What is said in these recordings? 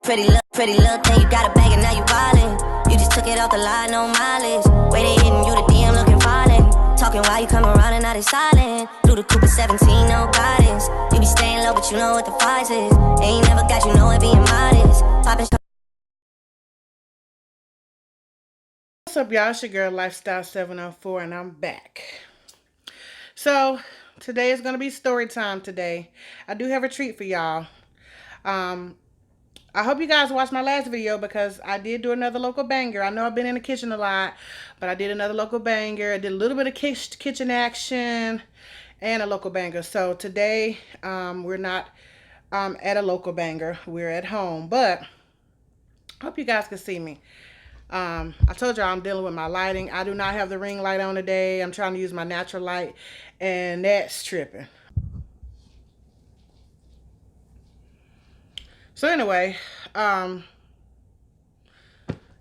Pretty little thing, you got a bag and now you wildin'. You just took it off the line, no mileage. Way they hitting you, the DM looking violent. Talking while you come around and now they silent. Through the Cooper 17, no guidance. You be staying low, but you know what the price is. Ain't never got you know it being modest. Poppin'. What's up, y'all? It's your girl Lifestyle 704 and I'm back. So today is gonna be story time today. I do have a treat for y'all. I hope you guys watched my last video because I did do another local banger. I know I've been in the kitchen a lot, but I did another local banger. I did a little bit of kitchen action and a local banger. So today we're not at a local banger. We're at home, but I hope you guys can see me. I told y'all I'm dealing with my lighting. I do not have the ring light on today. I'm trying to use my natural light, and that's tripping. So anyway,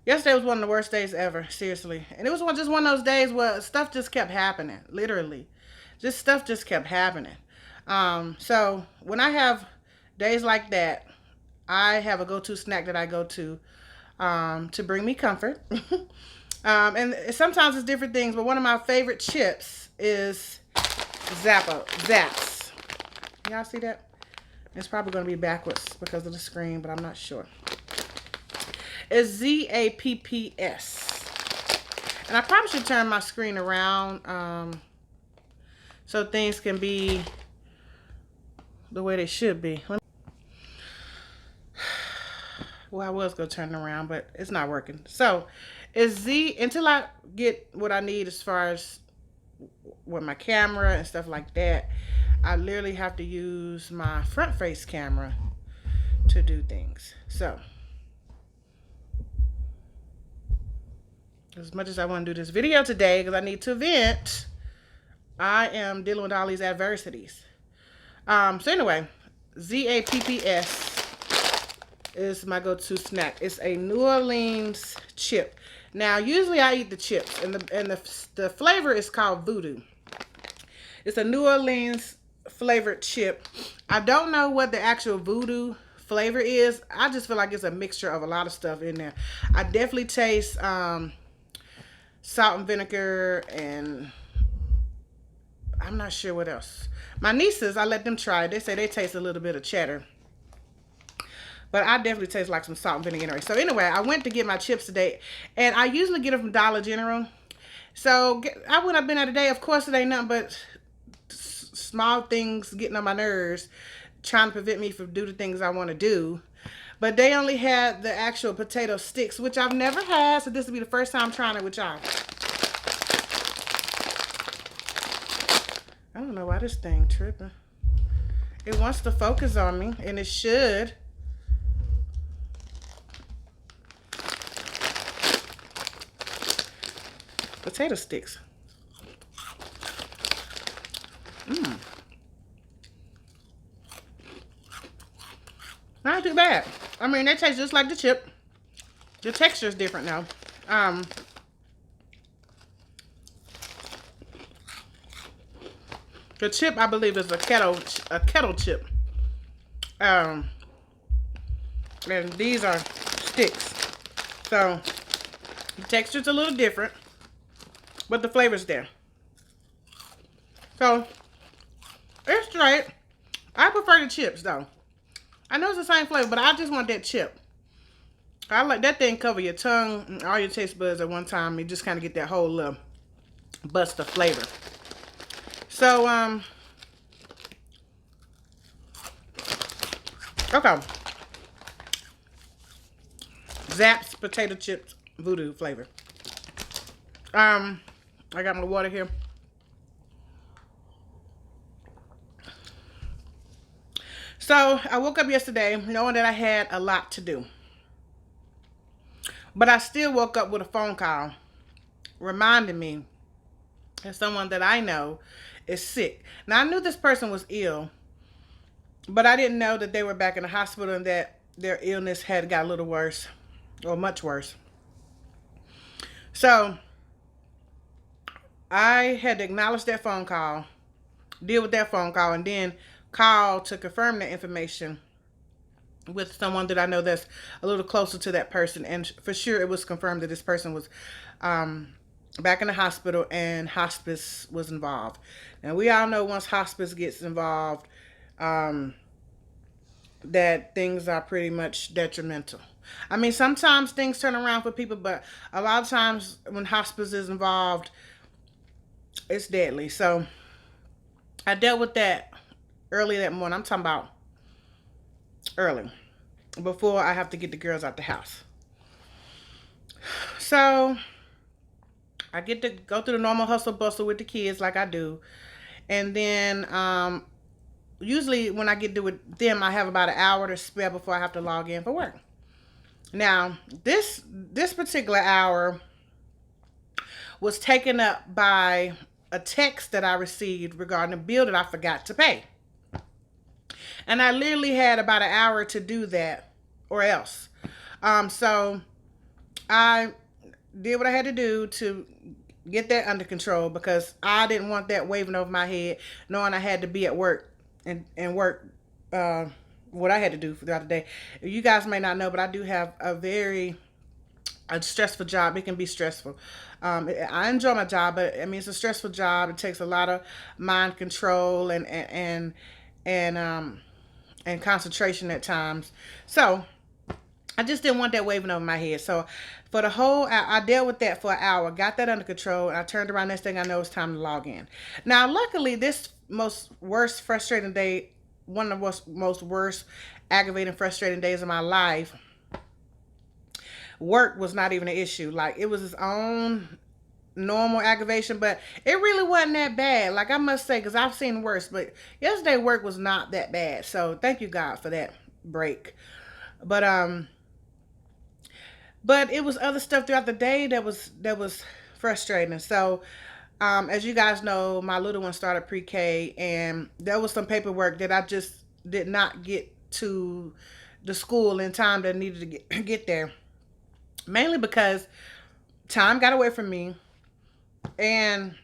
yesterday was one of the worst days ever, seriously. And it was just one of those days where stuff just kept happening, literally. Stuff just kept happening. So when I have days like that, I have a go-to snack that I go to bring me comfort. And sometimes it's different things, but one of my favorite chips is Zapp's. Y'all see that? It's probably going to be backwards because of the screen, but I'm not sure. It's ZAPPS. And I probably should turn my screen around so things can be the way they should be. Well, I was going to turn it around, but it's not working. So, it's Z, until I get what I need as far as with my camera and stuff like that, I literally have to use my front face camera to do things. So, as much as I want to do this video today because I need to vent, I am dealing with all these adversities. So anyway, ZAPPS is my go-to snack. It's a New Orleans chip. Now, usually I eat the chips, and the flavor is called Voodoo. It's a New Orleans flavored chip. I don't know what the actual Voodoo flavor is. I just feel like it's a mixture of a lot of stuff in there. I definitely taste salt and vinegar, and I'm not sure what else. My nieces, I let them try it. They say they taste a little bit of cheddar. But I definitely taste like some salt and vinegar anyway. So anyway, I went to get my chips today. And I usually get them from Dollar General. So I went up in there today. Of course, it ain't nothing but small things getting on my nerves, trying to prevent me from doing the things I want to do. But they only had the actual potato sticks, which I've never had. So this will be the first time trying it with y'all. I don't know why this thing tripping. It wants to focus on me, and it should. Potato sticks. Not too bad. I mean, they taste just like the chip. The texture is different now. The chip, I believe, is a kettle chip. And these are sticks. So the texture's a little different, but the flavor's there. So it's straight. I prefer the chips though. I know it's the same flavor, but I just want that chip. I like that thing cover your tongue and all your taste buds at one time. You just kind of get that whole little bust of flavor. So, okay. Zapp's potato chips Voodoo flavor. I got my water here. So, I woke up yesterday knowing that I had a lot to do. But I still woke up with a phone call reminding me that someone that I know is sick. Now, I knew this person was ill, but I didn't know that they were back in the hospital and that their illness had got a little worse, or much worse. So, I had to acknowledge that phone call, deal with that phone call, and then call to confirm the information with someone that I know that's a little closer to that person. And for sure, it was confirmed that this person was back in the hospital and hospice was involved. And we all know once hospice gets involved, um, that things are pretty much detrimental. I mean, sometimes things turn around for people, but a lot of times when hospice is involved, it's deadly. So I dealt with that early that morning. I'm talking about early, before I have to get the girls out the house. So I get to go through the normal hustle bustle with the kids like I do. And then usually when I get to with them, I have about an hour to spare before I have to log in for work. Now, this particular hour was taken up by a text that I received regarding a bill that I forgot to pay. And I literally had about an hour to do that or else. So I did what I had to do to get that under control because I didn't want that waving over my head, knowing I had to be at work and work what I had to do throughout the day. You guys may not know, but I do have a stressful job. It can be stressful. I enjoy my job, but I mean it's a stressful job. It takes a lot of mind control and concentration at times. So I just didn't want that waving over my head. So for the whole, I dealt with that for an hour, got that under control, and I turned around. Next thing I know, it's time to log in. Now, luckily, this most worst frustrating day, one of the most worst, aggravating, frustrating days of my life, work was not even an issue. Like it was its own normal aggravation, but it really wasn't that bad. Like I must say, because I've seen worse, but yesterday work was not that bad. So thank you God for that break. But but it was other stuff throughout the day that was frustrating. So as you guys know, my little one started pre-K, and there was some paperwork that I just did not get to the school in time that needed to get there. Mainly because time got away from me, and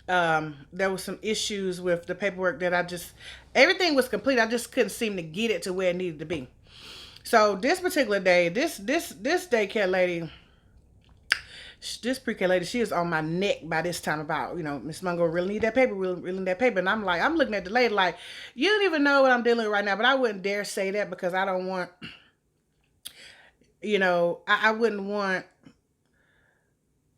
there was some issues with the paperwork that everything was complete. I just couldn't seem to get it to where it needed to be. So this particular day, this daycare lady, this pre-K lady, she is on my neck by this time about, Miss Mungo really need that paper, really need that paper. And I'm looking at the lady like, you don't even know what I'm dealing with right now, but I wouldn't dare say that because I don't want, I wouldn't want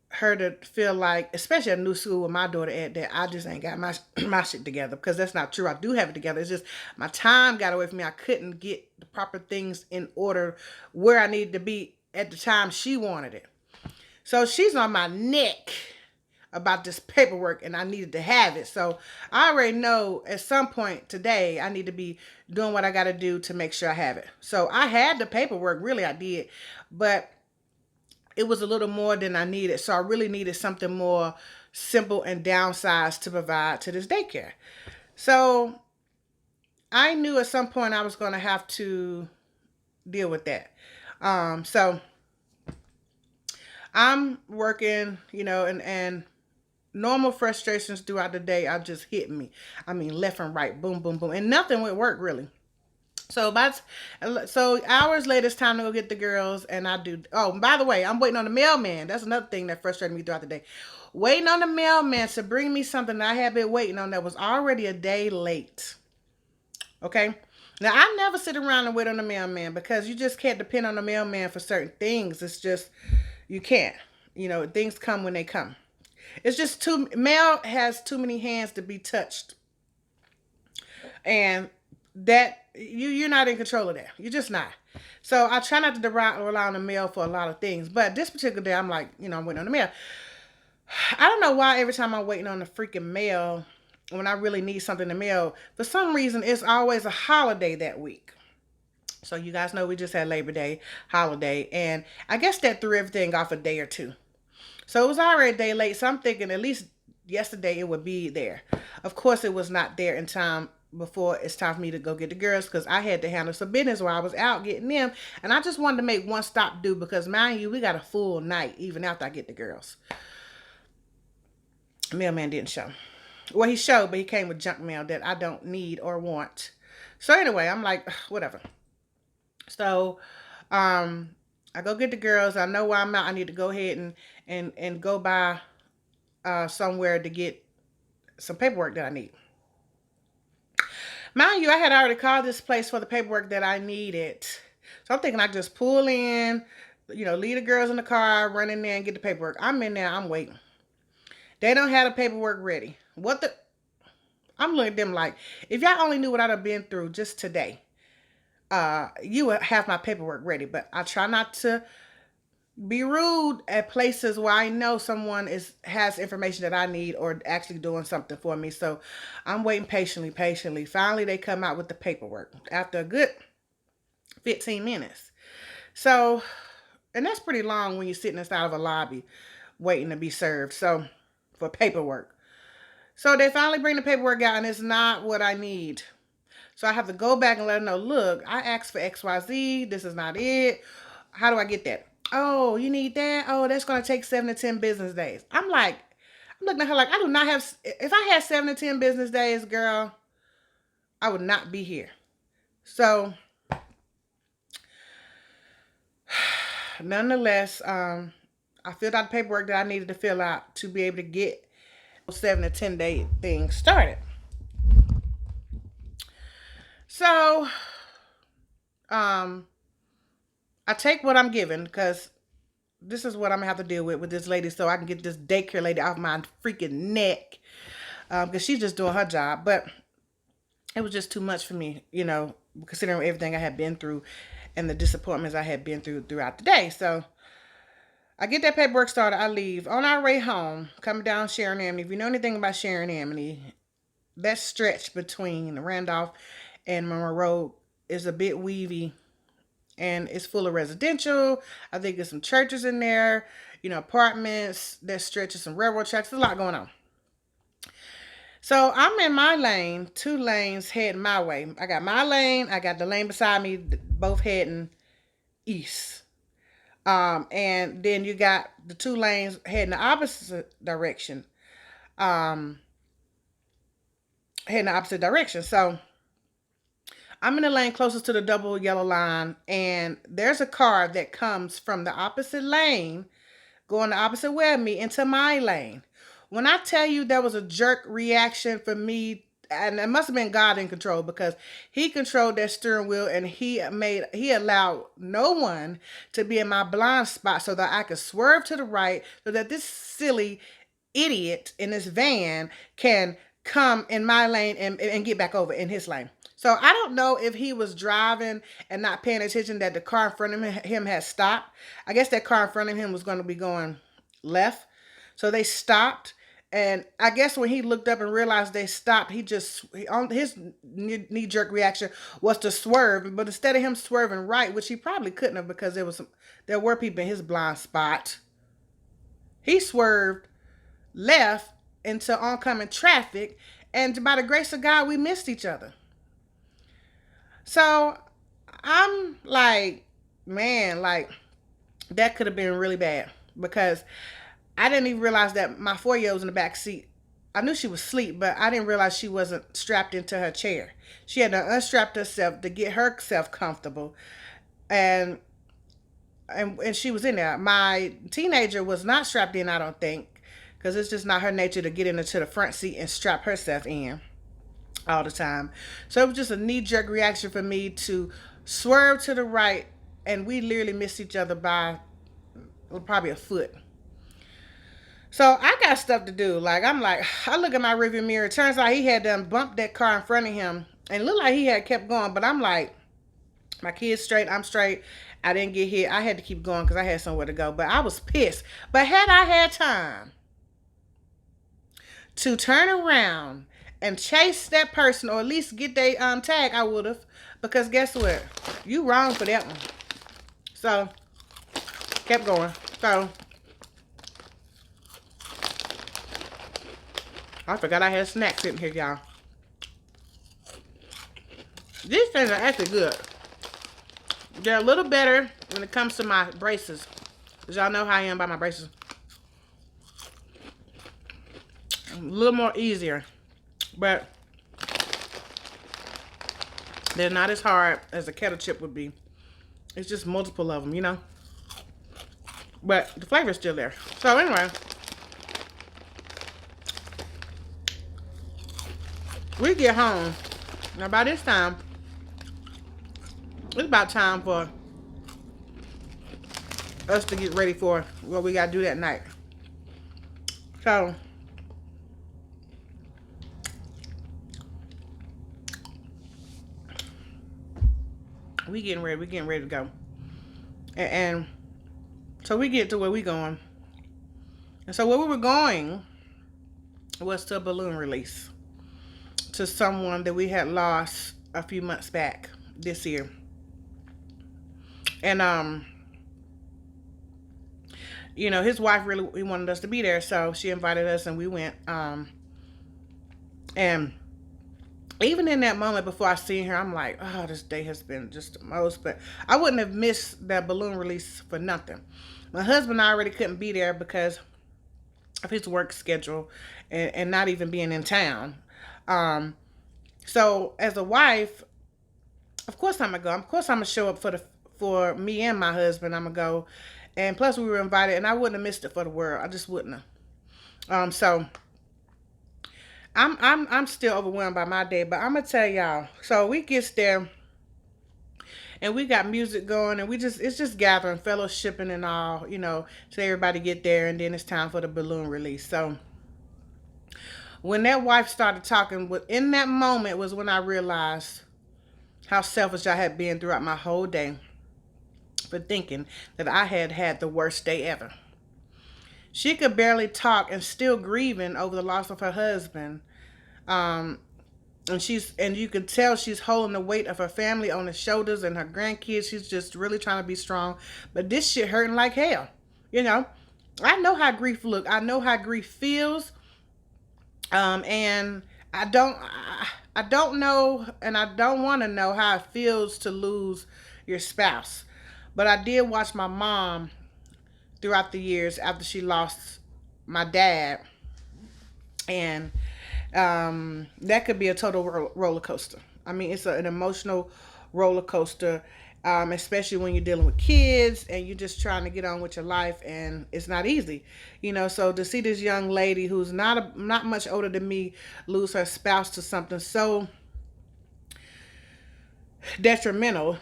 her to feel like, especially at a new school with my daughter at, that I just ain't got my shit together, because that's not true. I do have it together. It's just my time got away from me. I couldn't get the proper things in order where I needed to be at the time she wanted it. So she's on my neck about this paperwork, and I needed to have it. So I already know at some point today I need to be doing what I got to do to make sure I have it. So I had the paperwork, really I did, but it was a little more than I needed. So I really needed something more simple and downsized to provide to this daycare. So I knew at some point I was going to have to deal with that. So I'm working, and normal frustrations throughout the day are just hitting me. I mean, left and right, boom, boom, boom. And nothing would work really. So hours later, it's time to go get the girls, and I do. Oh, by the way, I'm waiting on the mailman. That's another thing that frustrated me throughout the day. Waiting on the mailman to bring me something that I had been waiting on that was already a day late. Okay? Now, I never sit around and wait on the mailman because you just can't depend on the mailman for certain things. It's just, you can't. Things come when they come. It's just mail has too many hands to be touched. And that you're not in control of that. You're just not. So I try not to rely on the mail for a lot of things. But this particular day, I'm like, I'm waiting on the mail. I don't know why every time I'm waiting on the freaking mail, when I really need something to mail, for some reason, it's always a holiday that week. So you guys know we just had Labor Day holiday. And I guess that threw everything off a day or two. So it was already a day late. So I'm thinking at least yesterday it would be there. Of course, it was not there in time before it's time for me to go get the girls, because I had to handle some business while I was out getting them. And I just wanted to make one stop do, because mind you, we got a full night even after I get the girls. Mailman didn't show. Well, he showed, but he came with junk mail that I don't need or want. So anyway, I'm like, whatever. So, I go get the girls. I know where I'm at. I need to go ahead and go by somewhere to get some paperwork that I need. Mind you, I had already called this place for the paperwork that I needed. So I'm thinking I just pull in, leave the girls in the car, run in there and get the paperwork. I'm in there, I'm waiting. They don't have the paperwork ready. What the? I'm looking at them like, if y'all only knew what I'd have been through just today, you would have my paperwork ready. But I try not to be rude at places where I know someone has information that I need or actually doing something for me. So I'm waiting patiently. Finally, they come out with the paperwork after a good 15 minutes. So, and that's pretty long when you're sitting inside of a lobby waiting to be served. So, for paperwork. So they finally bring the paperwork out and it's not what I need. So I have to go back and let them know, look, I asked for XYZ. This is not it. How do I get that? Oh, you need that? Oh, that's going to take 7 to 10 business days. I'm looking at her like, I do not have, if I had 7 to 10 business days, girl, I would not be here. So, nonetheless, I filled out the paperwork that I needed to fill out to be able to get 7 to 10 day thing started. So, I take what I'm given because this is what I'm gonna have to deal with this lady so I can get this daycare lady off my freaking neck because she's just doing her job. But it was just too much for me, considering everything I had been through and the disappointments I had been through throughout the day. So I get that paperwork started. I leave. On our way home, coming down Sharon Avenue. If you know anything about Sharon Avenue, that stretch between Randolph and Monroe Road is a bit weavy. And it's full of residential. I think there's some churches in there, apartments that stretches some railroad tracks. There's a lot going on. So I'm in my lane, 2 lanes heading my way. I got my lane. I got the lane beside me, both heading east. And then you got the 2 lanes heading the opposite direction. Heading the opposite direction. So I'm in the lane closest to the double yellow line, and there's a car that comes from the opposite lane, going the opposite way of me into my lane. When I tell you there was a jerk reaction for me, and it must have been God in control because he controlled that steering wheel and he allowed no one to be in my blind spot so that I could swerve to the right so that this silly idiot in this van can come in my lane and get back over in his lane. So I don't know if he was driving and not paying attention that the car in front of him had stopped. I guess that car in front of him was going to be going left. So they stopped. And I guess when he looked up and realized they stopped, his knee-jerk reaction was to swerve. But instead of him swerving right, which he probably couldn't have because there were people in his blind spot, he swerved left into oncoming traffic. And by the grace of God, we missed each other. So I'm like, man, like that could have been really bad because I didn't even realize that my 4-year-old was in the back seat. I knew she was asleep, but I didn't realize she wasn't strapped into her chair. She had to unstrap herself to get herself comfortable. And she was in there. My teenager was not strapped in, I don't think, because it's just not her nature to get into the front seat and strap herself in all the time. So it was just a knee-jerk reaction for me to swerve to the right, and we literally missed each other by probably a foot. So I got stuff to do. I look at my rearview mirror. It turns out he had done bumped that car in front of him, and it looked like he had kept going. But I'm like, my kid's straight, I'm straight. I didn't get hit. I had to keep going because I had somewhere to go. But I was pissed. But had I had time to turn around and chase that person or at least get their tag, I would have. Because guess what? You wrong for that one. So, kept going. So, I forgot I had a snack sitting here, y'all. These things are actually good. They're a little better when it comes to my braces. Because y'all know how I am about my braces. A little more easier. But they're not as hard as a kettle chip would be. It's just multiple of them, you know. But the flavor's still there. So anyway, we get home. Now by this time, it's about time for us to get ready for what we gotta do that night. So we getting ready to go. And so we get to where we going. And so where we were going was to a balloon release to someone that we had lost a few months back this year. And you know, his wife really wanted us to be there, so she invited us and we went. And even in that moment before I seen her, I'm like, oh, this day has been just the most. But I wouldn't have missed that balloon release for nothing. My husband already couldn't be there because of his work schedule and not even being in town. So as a wife, of course I'm gonna go. Of course I'm gonna show up for me and my husband. I'm gonna go, and plus we were invited, and I wouldn't have missed it for the world. I just wouldn't have. So I'm still overwhelmed by my day, but I'm gonna tell y'all. So we gets there, and we got music going, and it's just gathering, fellowshipping, and all, you know, so everybody get there, and then it's time for the balloon release. So when that wife started talking, in that moment was when I realized how selfish I had been throughout my whole day for thinking that I had had the worst day ever. She could barely talk and still grieving over the loss of her husband. And you can tell she's holding the weight of her family on her shoulders and her grandkids. She's just really trying to be strong. But this shit hurting like hell. You know, I know how grief look. I know how grief feels. And I don't know, and I don't want to know how it feels to lose your spouse. But I did watch my mom throughout the years after she lost my dad. And that could be a total roller coaster. I mean, it's an emotional roller coaster, especially when you're dealing with kids and you're just trying to get on with your life, and it's not easy, you know. So to see this young lady who's not much older than me lose her spouse to something so detrimental,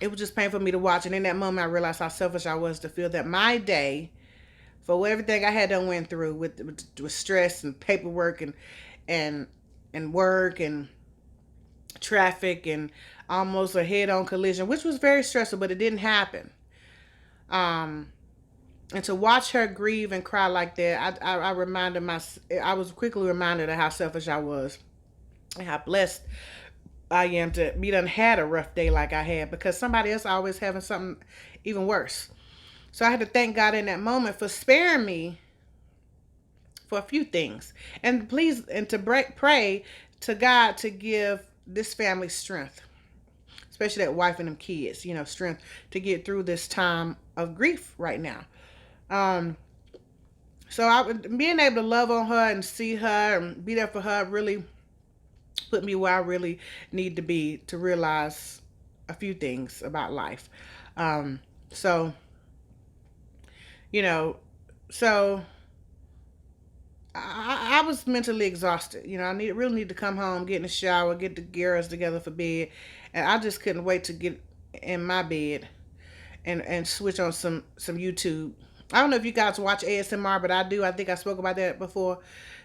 it was just painful for me to watch. And in that moment, I realized how selfish I was to feel that my day, for everything I had done went through with stress and paperwork and work and traffic and almost a head-on collision, which was very stressful, but it didn't happen. And to watch her grieve and cry like that, I was quickly reminded of how selfish I was and how blessed I am to be done had a rough day like I had, because somebody else always having something even worse. So I had to thank God in that moment for sparing me for a few things. And pray to God to give this family strength, especially that wife and them kids, you know, strength to get through this time of grief right now. So being able to love on her and see her and be there for her really put me where I really need to be to realize a few things about life. So, you know, so I was mentally exhausted. You know, I really need to come home, get in the shower, get the girls together for bed, and I just couldn't wait to get in my bed and switch on some YouTube. I don't know if you guys watch ASMR, but I do. I think I spoke about that before.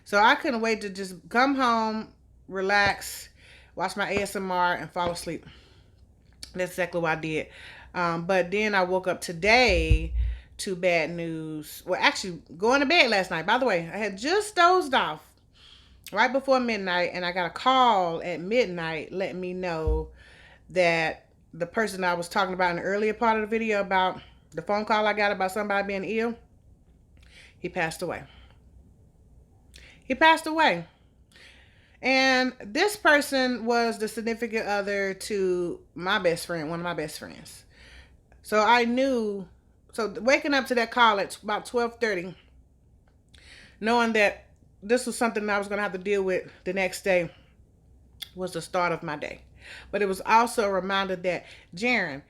So I couldn't wait to just come home, relax, watch my ASMR, and fall asleep. That's exactly what I did. But then I woke up today to bad news. Well, actually, going to bed last night. By the way, I had just dozed off right before midnight, and I got a call at midnight letting me know that the person I was talking about in the earlier part of the video about the phone call I got about somebody being ill, he passed away. He passed away. And this person was the significant other to my best friend, one of my best friends. So I knew, so waking up to that call at about 12:30, knowing that this was something I was going to have to deal with the next day, was the start of my day. But it was also a reminder that, Jaren,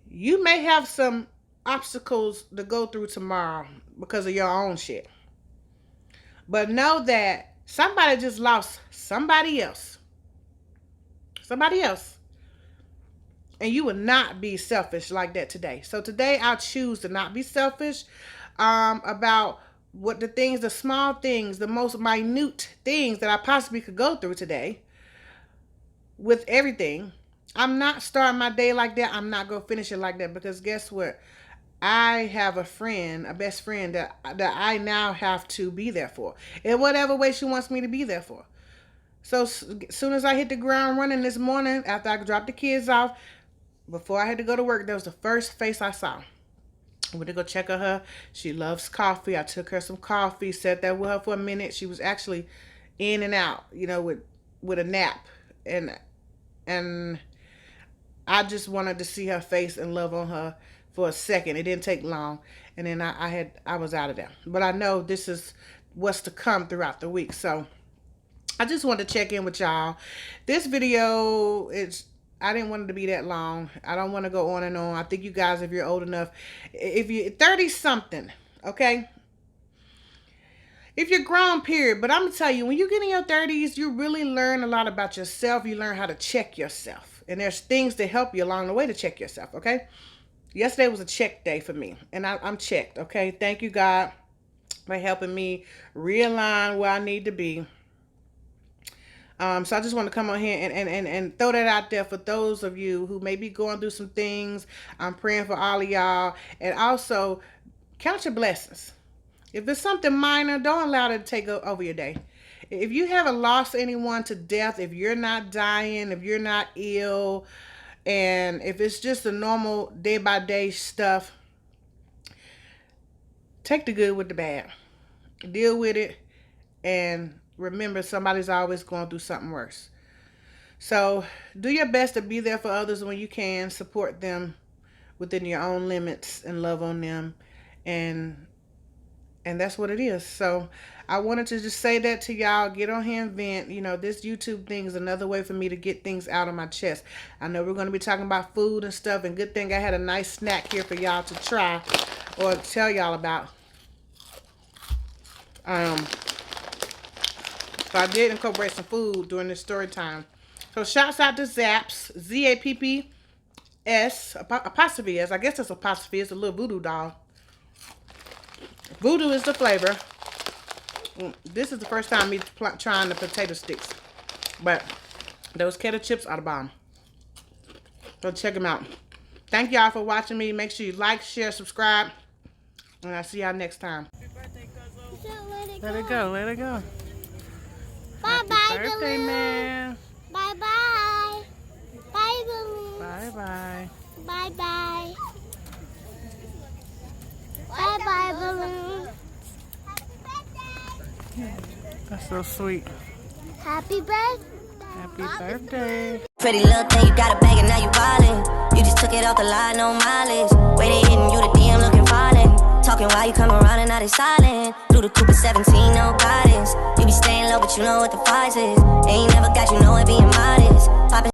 you may have some obstacles to go through tomorrow because of your own shit. But know that somebody just lost somebody else. Somebody else. And you will not be selfish like that today. So today I choose to not be selfish about what the small things, the most minute things that I possibly could go through today with everything. I'm not starting my day like that. I'm not going to finish it like that, because guess what? I have a friend, a best friend that I now have to be there for in whatever way she wants me to be there for. So as soon as I hit the ground running this morning, after I dropped the kids off, before I had to go to work, that was the first face I saw. I went to go check on her. She loves coffee. I took her some coffee, sat there with her for a minute. She was actually in and out, with a nap. And I just wanted to see her face and love on her for a second. It didn't take long. And then I was out of there. But I know this is what's to come throughout the week. So I just wanted to check in with y'all. This video I didn't want it to be that long. I don't want to go on and on. I think you guys, if you're old enough, if you're 30 something, okay? If you're grown, period. But I'm going to tell you, when you get in your 30s, you really learn a lot about yourself. You learn how to check yourself. And there's things to help you along the way to check yourself, okay? Yesterday was a check day for me. And I'm checked, okay? Thank you, God, for helping me realign where I need to be. So I just want to come on here and throw that out there for those of you who may be going through some things. I'm praying for all of y'all. And also, count your blessings. If it's something minor, don't allow it to take over your day. If you haven't lost anyone to death, if you're not dying, if you're not ill, and if it's just the normal day-by-day stuff, take the good with the bad. Deal with it, and remember, somebody's always going through something worse. So do your best to be there for others when you can. Support them within your own limits and love on them. And that's what it is. So I wanted to just say that to y'all. Get on here and vent. This YouTube thing is another way for me to get things out of my chest. I know we're going to be talking about food and stuff. And good thing I had a nice snack here for y'all to try or tell y'all about. So I did incorporate some food during this story time. So shouts out to Zapps, Z-A-P-P-S, apostrophe S. I guess it's apostrophe. It's a little voodoo doll. Voodoo is the flavor. This is the first time me trying the potato sticks. But those kettle chips are the bomb. So check them out. Thank y'all for watching me. Make sure you like, share, subscribe. And I'll see y'all next time. Let it go. Let it go. Bye-bye, Happy birthday, man. Bye-bye. Bye, balloons. Bye-bye. Bye-bye. Bye-bye, balloons. Happy birthday. That's so sweet. Happy birthday. Happy birthday. Pretty little thing, you got a bag and now you wildin'. You just took it off the line, no mileage. Waiting, hitting you the DM looking violent. Talking while you come around and now they silent. Through the Cooper 17, no guidance. You be staying low, but you know what the price is. Ain't never got you know it being modest. Poppin'